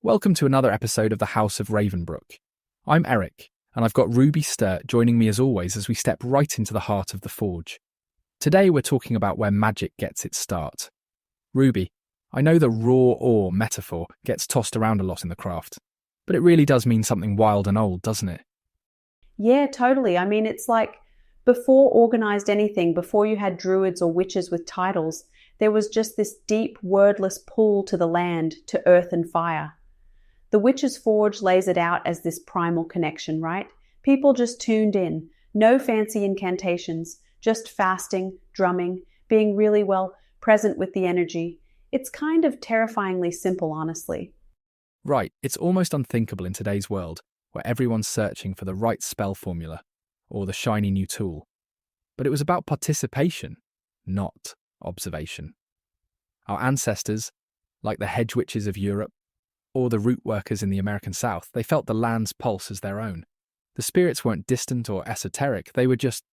Welcome to another episode of the House of Ravenbrook. I'm Eric, and I've got Ruby Sturt joining me as always as we step right into the heart of the forge. Today we're talking about where magic gets its start. Ruby, I know the raw ore metaphor gets tossed around a lot in the craft, but it really does mean something wild and old, doesn't it? Yeah, totally. I mean, it's like before organised anything, before you had druids or witches with titles, there was just this deep, wordless pull to the land, to earth and fire. The Witch's Forge lays it out as this primal connection, right? People just tuned in. No fancy incantations, just fasting, drumming, being really, present with the energy. It's kind of terrifyingly simple, honestly. Right, it's almost unthinkable in today's world, where everyone's searching for the right spell formula, or the shiny new tool. But it was about participation, not observation. Our ancestors, like the hedge witches of Europe, or the root workers in the American South, they felt the land's pulse as their own. The spirits weren't distant or esoteric, they were just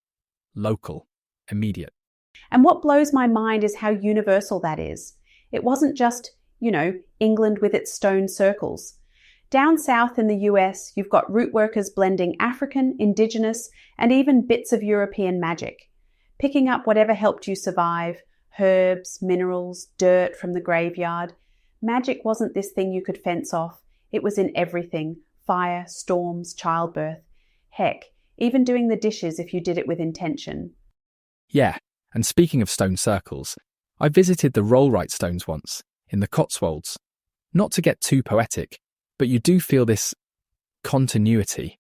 local, immediate. And what blows my mind is how universal that is. It wasn't just, England with its stone circles. Down south in the US, you've got root workers blending African, indigenous, and even bits of European magic, picking up whatever helped you survive, herbs, minerals, dirt from the graveyard. Magic wasn't this thing you could fence off. It was in everything: fire, storms, childbirth. Heck, even doing the dishes if you did it with intention. Yeah, and speaking of stone circles, I visited the Rollright Stones once, in the Cotswolds. Not to get too poetic, but you do feel this continuity.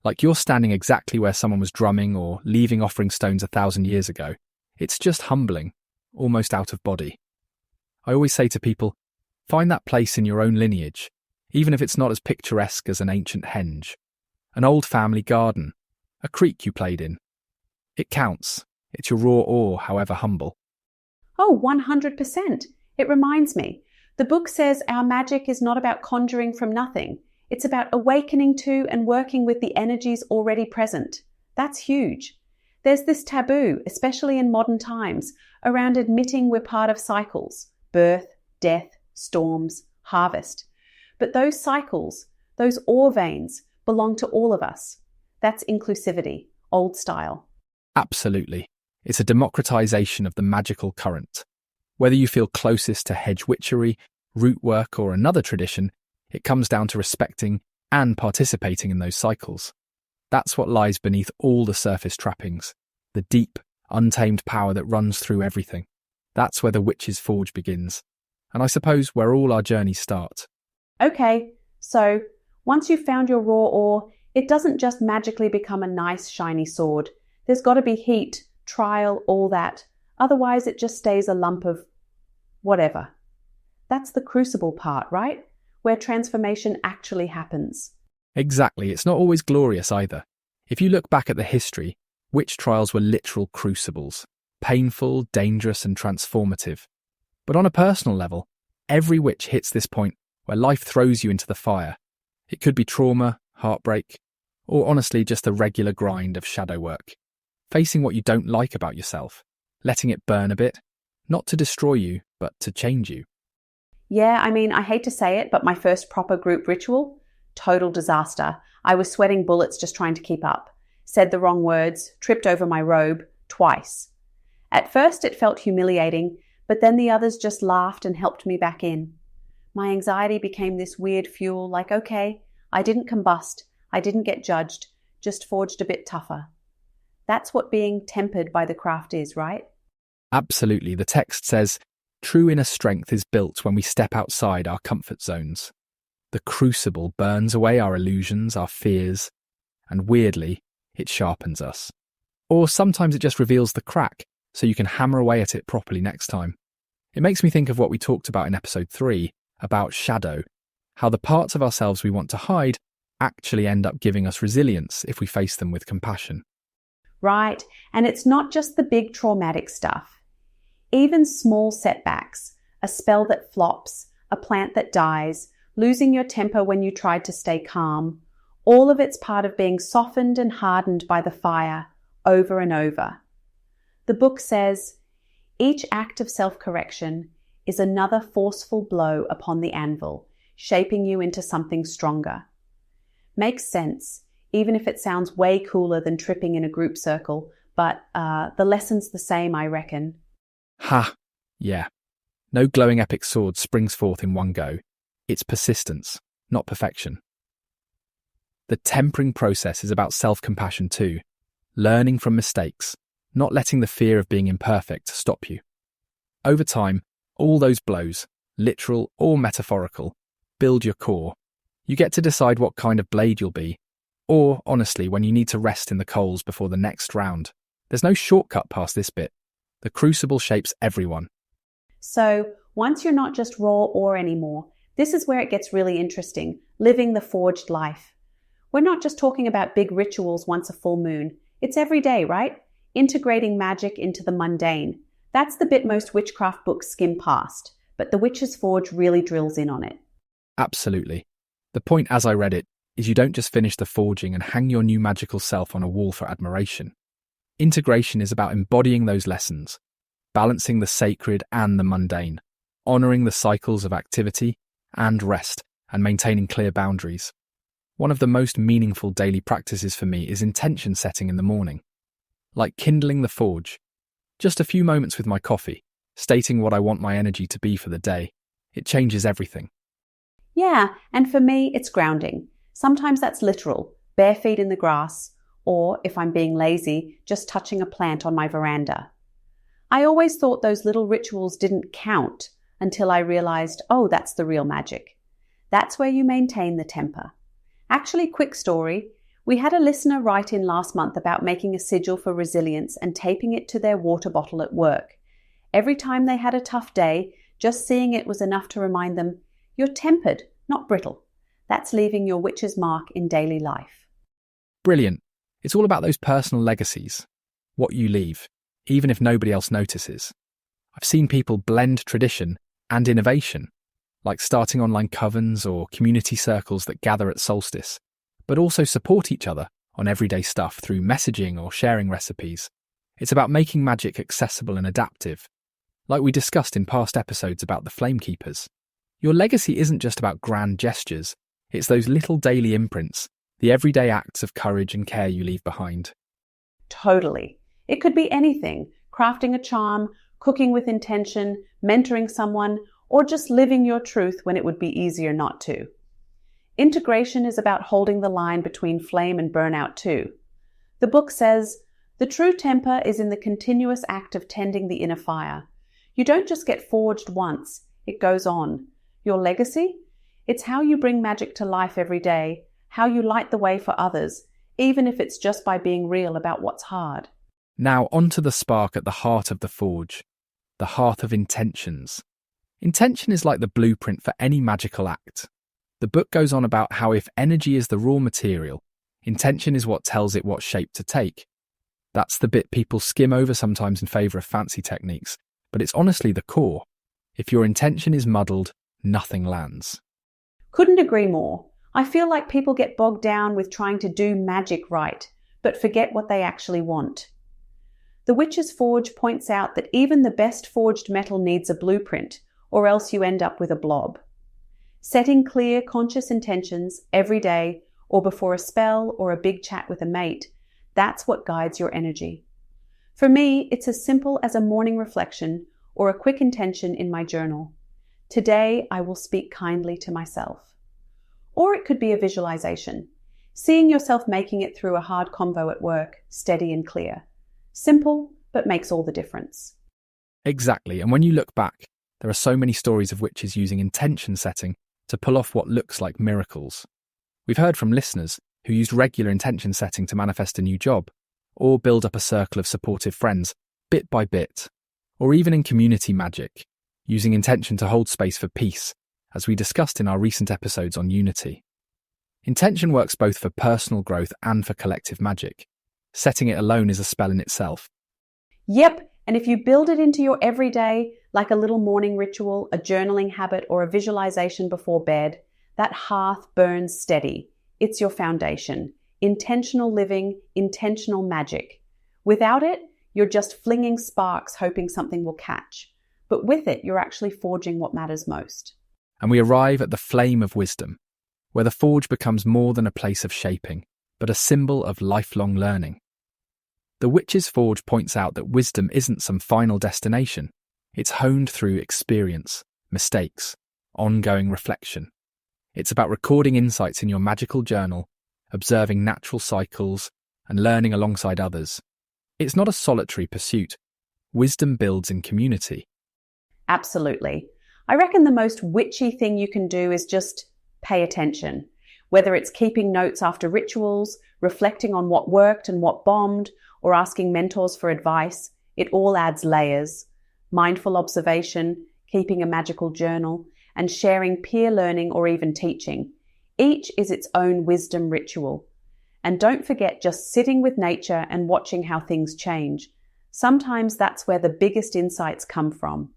Like you're standing exactly where someone was drumming or leaving offering stones 1,000 years ago. It's just humbling, almost out of body. I always say to people, find that place in your own lineage, even if it's not as picturesque as an ancient henge, an old family garden, a creek you played in. It counts. It's your raw ore, however humble. Oh, 100%. It reminds me. The book says our magic is not about conjuring from nothing. It's about awakening to and working with the energies already present. That's huge. There's this taboo, especially in modern times, around admitting we're part of cycles: birth, death, storms, harvest. But those cycles, those ore veins, belong to all of us. That's inclusivity, old style. Absolutely. It's a democratization of the magical current. Whether you feel closest to hedge witchery, root work, or another tradition, it comes down to respecting and participating in those cycles. That's what lies beneath all the surface trappings, the deep, untamed power that runs through everything. That's where the Witch's Forge begins, and I suppose where all our journeys start. Okay, so once you've found your raw ore, it doesn't just magically become a nice shiny sword. There's got to be heat, trial, all that. Otherwise it just stays a lump of whatever. That's the crucible part, right? Where transformation actually happens. Exactly, it's not always glorious either. If you look back at the history, witch trials were literal crucibles, painful, dangerous, and transformative. But on a personal level, every witch hits this point where life throws you into the fire. It could be trauma, heartbreak, or honestly just a regular grind of shadow work. Facing what you don't like about yourself, letting it burn a bit, not to destroy you, but to change you. Yeah, I hate to say it, but my first proper group ritual, total disaster. I was sweating bullets just trying to keep up. Said the wrong words, tripped over my robe, twice. At first it felt humiliating, but then the others just laughed and helped me back in. My anxiety became this weird fuel, like, okay, I didn't combust, I didn't get judged, just forged a bit tougher. That's what being tempered by the craft is, right? Absolutely. The text says, true inner strength is built when we step outside our comfort zones. The crucible burns away our illusions, our fears, and weirdly, it sharpens us. Or sometimes it just reveals the crack, so you can hammer away at it properly next time. It makes me think of what we talked about in episode 3, about shadow, how the parts of ourselves we want to hide actually end up giving us resilience if we face them with compassion. Right, and it's not just the big traumatic stuff. Even small setbacks, a spell that flops, a plant that dies, losing your temper when you tried to stay calm, all of it's part of being softened and hardened by the fire over and over. The book says, each act of self-correction is another forceful blow upon the anvil. shaping you into something stronger. Makes sense, even if it sounds way cooler than tripping in a group circle, but the lesson's the same, I reckon. Ha! Yeah. No glowing epic sword springs forth in one go. It's persistence, not perfection. The tempering process is about self-compassion too, learning from mistakes, not letting the fear of being imperfect stop you. Over time, all those blows, literal or metaphorical, build your core. You get to decide what kind of blade you'll be, or, honestly, when you need to rest in the coals before the next round. There's no shortcut past this bit. The crucible shapes everyone. So, once you're not just raw ore anymore, this is where it gets really interesting, living the forged life. We're not just talking about big rituals once a full moon. It's every day, right? Integrating magic into the mundane. That's the bit most witchcraft books skim past, but The Witch's Forge really drills in on it. Absolutely. The point as I read it is you don't just finish the forging and hang your new magical self on a wall for admiration. Integration is about embodying those lessons, balancing the sacred and the mundane, honouring the cycles of activity and rest, and maintaining clear boundaries. One of the most meaningful daily practices for me is intention setting in the morning. Like kindling the forge. Just a few moments with my coffee, stating what I want my energy to be for the day. It changes everything. Yeah, and for me, it's grounding. Sometimes that's literal, bare feet in the grass, or, if I'm being lazy, just touching a plant on my veranda. I always thought those little rituals didn't count until I realized, oh, that's the real magic. That's where you maintain the temper. Actually, quick story. We had a listener write in last month about making a sigil for resilience and taping it to their water bottle at work. Every time they had a tough day, just seeing it was enough to remind them, you're tempered, not brittle. That's leaving your witch's mark in daily life. Brilliant. It's all about those personal legacies. What you leave, even if nobody else notices. I've seen people blend tradition and innovation, like starting online covens or community circles that gather at solstice, but also support each other on everyday stuff through messaging or sharing recipes. It's about making magic accessible and adaptive, like we discussed in past episodes about the Flamekeepers. Your legacy isn't just about grand gestures, it's those little daily imprints, the everyday acts of courage and care you leave behind. Totally. It could be anything, crafting a charm, cooking with intention, mentoring someone, or just living your truth when it would be easier not to. Integration is about holding the line between flame and burnout too. The book says, the true temper is in the continuous act of tending the inner fire. You don't just get forged once, it goes on. Your legacy? It's how you bring magic to life every day, how you light the way for others, even if it's just by being real about what's hard. Now onto the spark at the heart of the forge, the heart of intentions. Intention is like the blueprint for any magical act. The book goes on about how if energy is the raw material, intention is what tells it what shape to take. That's the bit people skim over sometimes in favour of fancy techniques, but it's honestly the core. If your intention is muddled, nothing lands. Couldn't agree more. I feel like people get bogged down with trying to do magic right, but forget what they actually want. The Witch's Forge points out that even the best forged metal needs a blueprint, or else you end up with a blob. Setting clear, conscious intentions every day, or before a spell or a big chat with a mate, that's what guides your energy. For me, it's as simple as a morning reflection or a quick intention in my journal. Today, I will speak kindly to myself. Or it could be a visualization, seeing yourself making it through a hard convo at work, steady and clear. Simple, but makes all the difference. Exactly, and when you look back, there are so many stories of witches using intention setting to pull off what looks like miracles. We've heard from listeners who used regular intention setting to manifest a new job, or build up a circle of supportive friends, bit by bit, or even in community magic, using intention to hold space for peace, as we discussed in our recent episodes on unity. Intention works both for personal growth and for collective magic. Setting it alone is a spell in itself. Yep, and if you build it into your everyday, like a little morning ritual, a journaling habit, or a visualization before bed, that hearth burns steady. It's your foundation. Intentional living, intentional magic. Without it, you're just flinging sparks hoping something will catch. But with it, you're actually forging what matters most. and we arrive at the flame of wisdom, where the forge becomes more than a place of shaping, but a symbol of lifelong learning. The Witch's Forge points out that wisdom isn't some final destination. It's honed through experience, mistakes, ongoing reflection. It's about recording insights in your magical journal, observing natural cycles, and learning alongside others. It's not a solitary pursuit. Wisdom builds in community. Absolutely. I reckon the most witchy thing you can do is just pay attention. Whether it's keeping notes after rituals, reflecting on what worked and what bombed, or asking mentors for advice, it all adds layers. Mindful observation, keeping a magical journal, and sharing peer learning or even teaching. Each is its own wisdom ritual. And don't forget just sitting with nature and watching how things change. Sometimes that's where the biggest insights come from.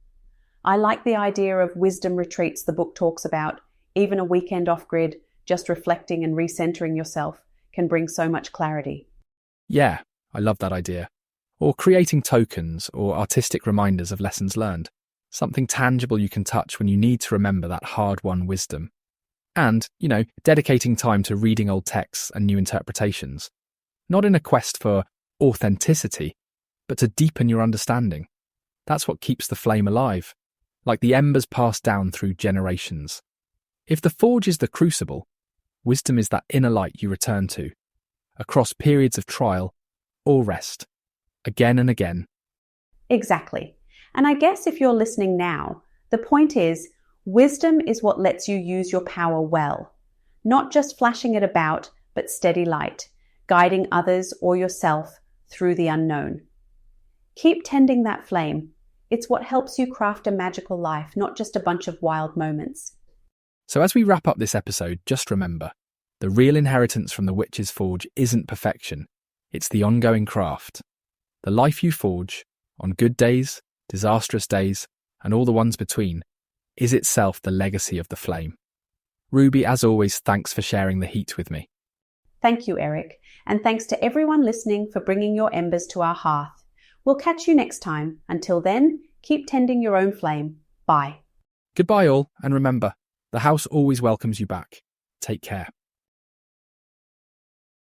I like the idea of wisdom retreats the book talks about. Even a weekend off-grid, just reflecting and recentering yourself can bring so much clarity. Yeah, I love that idea. Or creating tokens or artistic reminders of lessons learned. Something tangible you can touch when you need to remember that hard-won wisdom. And, dedicating time to reading old texts and new interpretations. Not in a quest for authenticity, but to deepen your understanding. That's what keeps the flame alive, like the embers passed down through generations. If the forge is the crucible, wisdom is that inner light you return to, across periods of trial or rest, again and again. Exactly. And I guess if you're listening now, the point is, wisdom is what lets you use your power well. Not just flashing it about, but steady light, guiding others or yourself through the unknown. Keep tending that flame. It's what helps you craft a magical life, not just a bunch of wild moments. So as we wrap up this episode, just remember, the real inheritance from the Witch's Forge isn't perfection. It's the ongoing craft. The life you forge, on good days, disastrous days, and all the ones between, is itself the legacy of the flame. Ruby, as always, thanks for sharing the heat with me. Thank you, Eric. And thanks to everyone listening for bringing your embers to our hearth. We'll catch you next time. Until then, keep tending your own flame. Bye. Goodbye all, and remember, the house always welcomes you back. Take care.